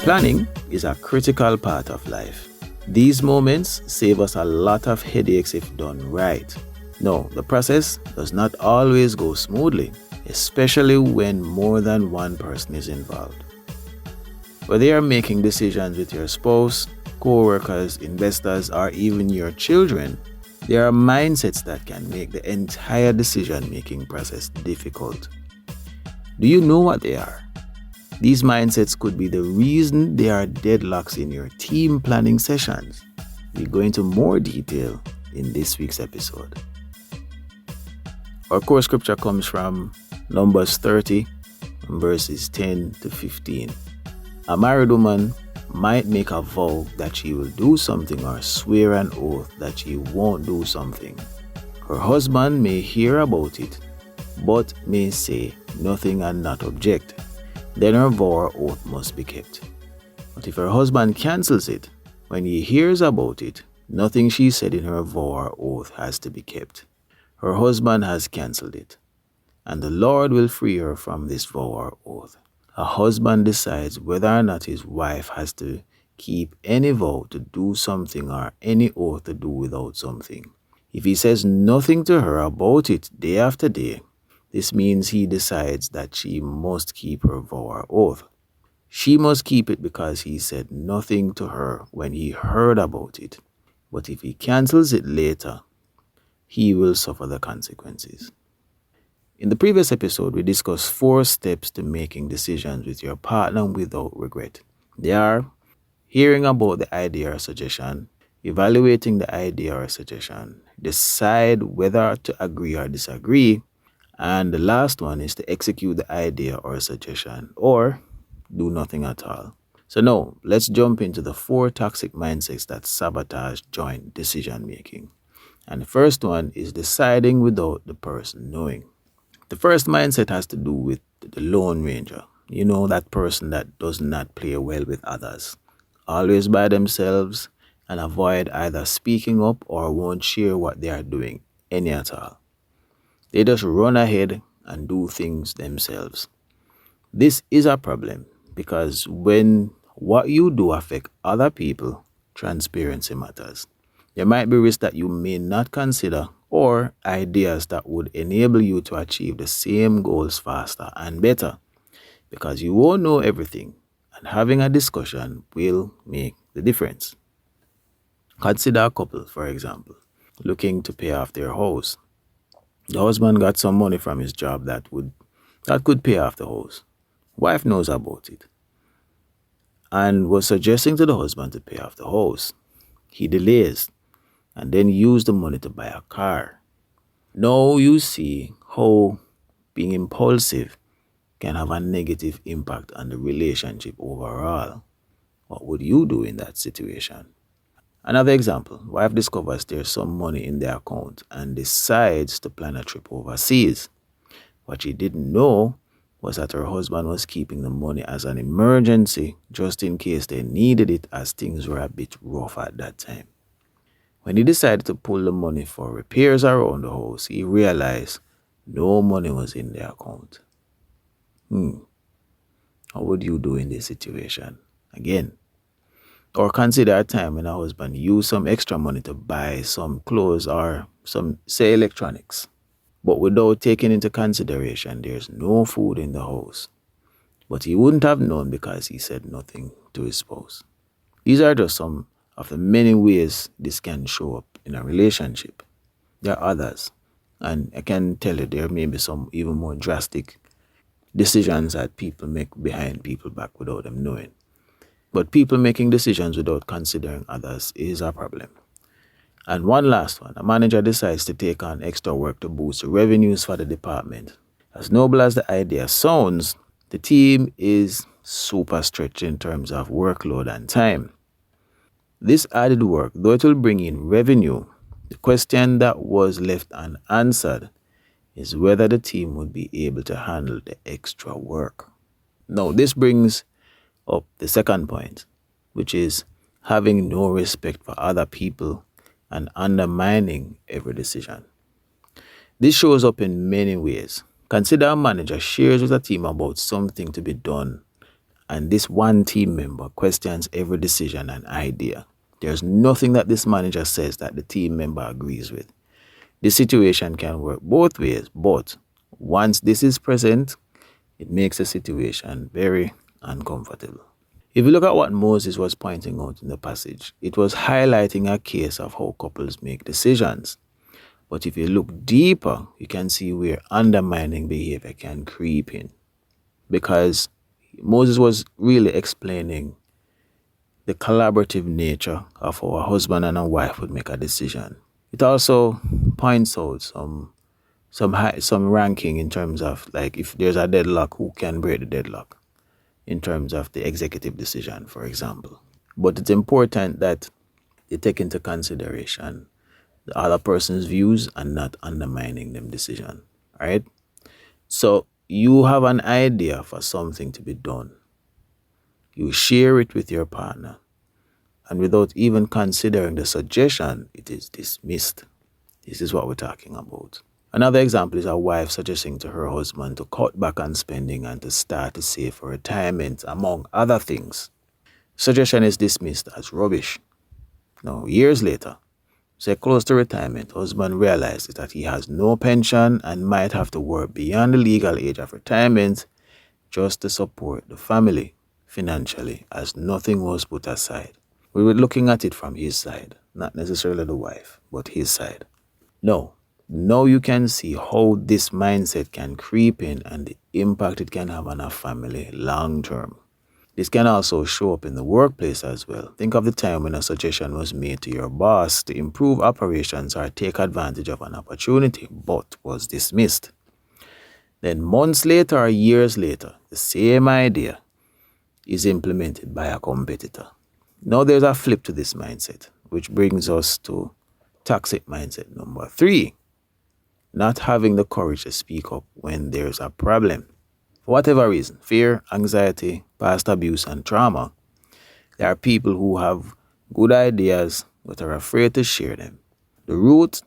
Planning is a critical part of life. These moments save us a lot of headaches if done right. No, the process does not always go smoothly, especially when more than one person is involved. Whether you're making decisions with your spouse, co-workers, investors, or even your children, there are mindsets that can make the entire decision-making process difficult. Do you know what they are? These mindsets could be the reason there are deadlocks in your team planning sessions. We go into more detail in this week's episode. Our core scripture comes from Numbers 30, verses 10 to 15. A married woman might make a vow that she will do something or swear an oath that she won't do something. Her husband may hear about it, but may say nothing and not object. Then her vow or oath must be kept. But if her husband cancels it, when he hears about it, nothing she said in her vow or oath has to be kept. Her husband has cancelled it, and the Lord will free her from this vow or oath. A husband decides whether or not his wife has to keep any vow to do something or any oath to do without something. If he says nothing to her about it day after day, this means he decides that she must keep her vow or oath. She must keep it because he said nothing to her when he heard about it. But if he cancels it later, he will suffer the consequences. In the previous episode, we discussed 4 steps to making decisions with your partner without regret. They are hearing about the idea or suggestion, evaluating the idea or suggestion, decide whether to agree or disagree, and the last one is to execute the idea or suggestion or do nothing at all. So now, let's jump into the 4 toxic mindsets that sabotage joint decision making. And the first one is deciding without the person knowing. The first mindset has to do with the Lone Ranger. You know, that person that does not play well with others. Always by themselves and avoid either speaking up or won't share what they are doing any at all. They just run ahead and do things themselves. This is a problem because when what you do affect other people, transparency matters. There might be risks that you may not consider or ideas that would enable you to achieve the same goals faster and better because you won't know everything, and having a discussion will make the difference. Consider a couple, for example, looking to pay off their house. The husband got some money from his job that could pay off the house. Wife knows about it and was suggesting to the husband to pay off the house. He delays and then use the money to buy a car. Now you see how being impulsive can have a negative impact on the relationship overall. What would you do in that situation? Another example, wife discovers there's some money in their account and decides to plan a trip overseas. What she didn't know was that her husband was keeping the money as an emergency just in case they needed it, as things were a bit rough at that time. When he decided to pull the money for repairs around the house, he realized no money was in the account. How would you do in this situation? Again, or consider a time when a husband used some extra money to buy some clothes or some, say, electronics. But without taking into consideration there's no food in the house. But he wouldn't have known because he said nothing to his spouse. These are just some of the many ways this can show up in a relationship. There are others, and I can tell you there may be some even more drastic decisions that people make behind people's back without them knowing. But people making decisions without considering others is a problem. And one last one, a manager decides to take on extra work to boost the revenues for the department. As noble as the idea sounds, the team is super stretched in terms of workload and time. This added work, though it will bring in revenue, the question that was left unanswered is whether the team would be able to handle the extra work. Now, this brings up the second point, which is having no respect for other people and undermining every decision. This shows up in many ways. Consider a manager shares with a team about something to be done And this one team member questions every decision and idea. There's nothing that this manager says that the team member agrees with. This situation can work both ways, but once this is present, it makes the situation very uncomfortable. If you look at what Moses was pointing out in the passage, it was highlighting a case of how couples make decisions. But if you look deeper, you can see where undermining behavior can creep in. Because Moses was really explaining the collaborative nature of how a husband and a wife would make a decision. It also points out some ranking in terms of, like, if there's a deadlock, who can break the deadlock in terms of the executive decision, for example. But it's important that you take into consideration the other person's views and not undermining them decision. All right? So you have an idea for something to be done. You share it with your partner, and without even considering the suggestion, it is dismissed. This is what we're talking about. Another example is a wife suggesting to her husband to cut back on spending and to start to save for retirement, among other things. Suggestion is dismissed as rubbish. Now, years later, say close to retirement, husband realizes that he has no pension and might have to work beyond the legal age of retirement just to support the family financially, as nothing was put aside. We were looking at it from his side, not necessarily the wife, but his side. No. Now you can see how this mindset can creep in and the impact it can have on a family long term. This can also show up in the workplace as well. Think of the time when a suggestion was made to your boss to improve operations or take advantage of an opportunity, but was dismissed. Then months later or years later, the same idea is implemented by a competitor. Now there's a flip to this mindset, which brings us to toxic mindset number 3. Not having the courage to speak up when there's a problem. For whatever reason, fear, anxiety, past abuse, and trauma, there are people who have good ideas but are afraid to share them. The root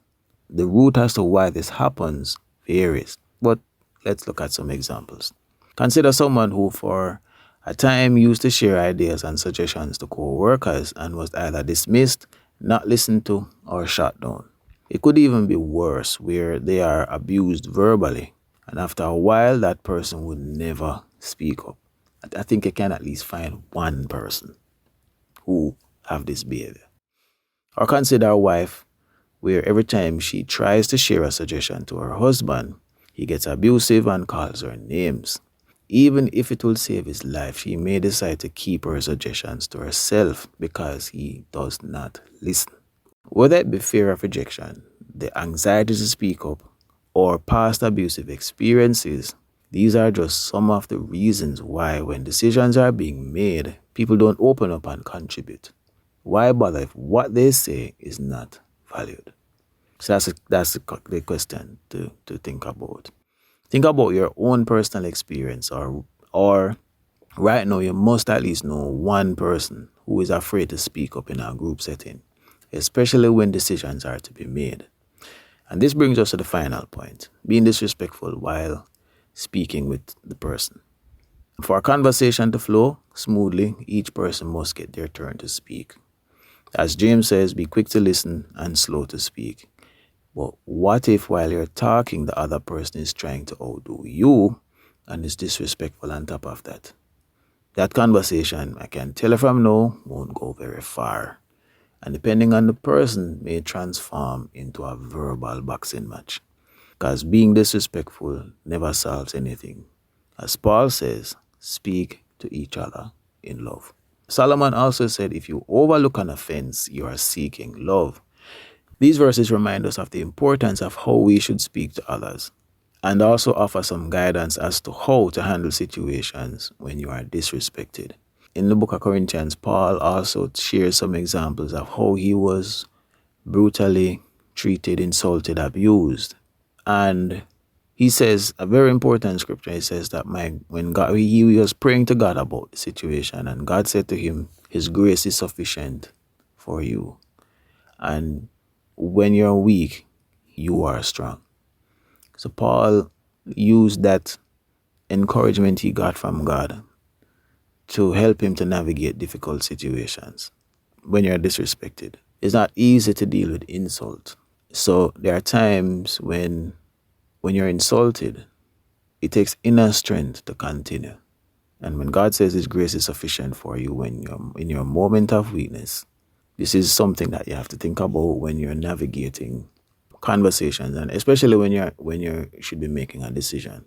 as to why this happens varies, but let's look at some examples. Consider someone who for a time used to share ideas and suggestions to co-workers and was either dismissed, not listened to, or shut down. It could even be worse, where they are abused verbally, and after a while that person would never speak up. I think I can at least find one person who have this behavior. Or consider a wife where every time she tries to share a suggestion to her husband, he gets abusive and calls her names. Even if it will save his life, she may decide to keep her suggestions to herself because he does not listen. Whether it be fear of rejection, the anxiety to speak up, or past abusive experiences, these are just some of the reasons why when decisions are being made, people don't open up and contribute. Why bother if what they say is not valued? So that's the question to think about. Think about your own personal experience, or right now you must at least know one person who is afraid to speak up in a group setting, especially when decisions are to be made. And this brings us to the final point, being disrespectful while speaking with the person. For a conversation to flow smoothly, each person must get their turn to speak. As James says, be quick to listen and slow to speak. But what if while you're talking, the other person is trying to outdo you and is disrespectful on top of that? That conversation, I can tell you from now, won't go very far. And depending on the person, may transform into a verbal boxing match. Because being disrespectful never solves anything. As Paul says, speak to each other in love. Solomon also said, if you overlook an offense, you are seeking love. These verses remind us of the importance of how we should speak to others, and also offer some guidance as to how to handle situations when you are disrespected. In the book of Corinthians, Paul also shares some examples of how he was brutally treated, insulted, abused. And he says a very important scripture. He says that when God, he was praying to God about the situation, and God said to him, his grace is sufficient for you. And when you're weak, you are strong. So Paul used that encouragement he got from God to help him to navigate difficult situations when you're disrespected. It's not easy to deal with insult. So there are times when you're insulted, it takes inner strength to continue. And when God says His grace is sufficient for you when you're in your moment of weakness, this is something that you have to think about when you're navigating conversations, and especially when you should be making a decision,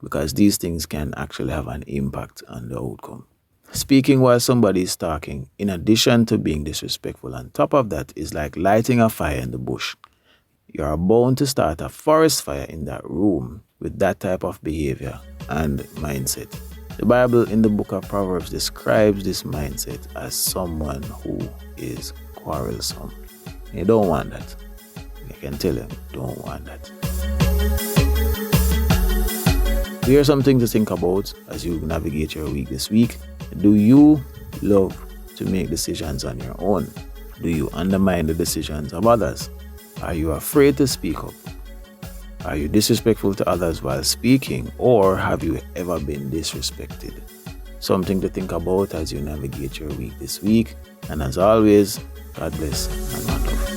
because these things can actually have an impact on the outcome. Speaking while somebody is talking, in addition to being disrespectful, on top of that, is like lighting a fire in the bush. You are bound to start a forest fire in that room with that type of behavior and mindset. The Bible in the book of Proverbs describes this mindset as someone who is quarrelsome. You don't want that. I can tell you, don't want that. Here's something to think about as you navigate your week this week. Do you love to make decisions on your own? Do you undermine the decisions of others? Are you afraid to speak up? Are you disrespectful to others while speaking, or have you ever been disrespected? Something to think about as you navigate your week this week. And as always, God bless and one love.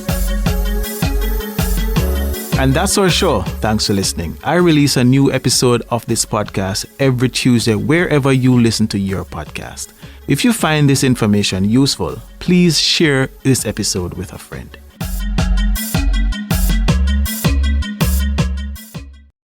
And that's our show. Thanks for listening. I release a new episode of this podcast every Tuesday wherever you listen to your podcast. If you find this information useful, please share this episode with a friend.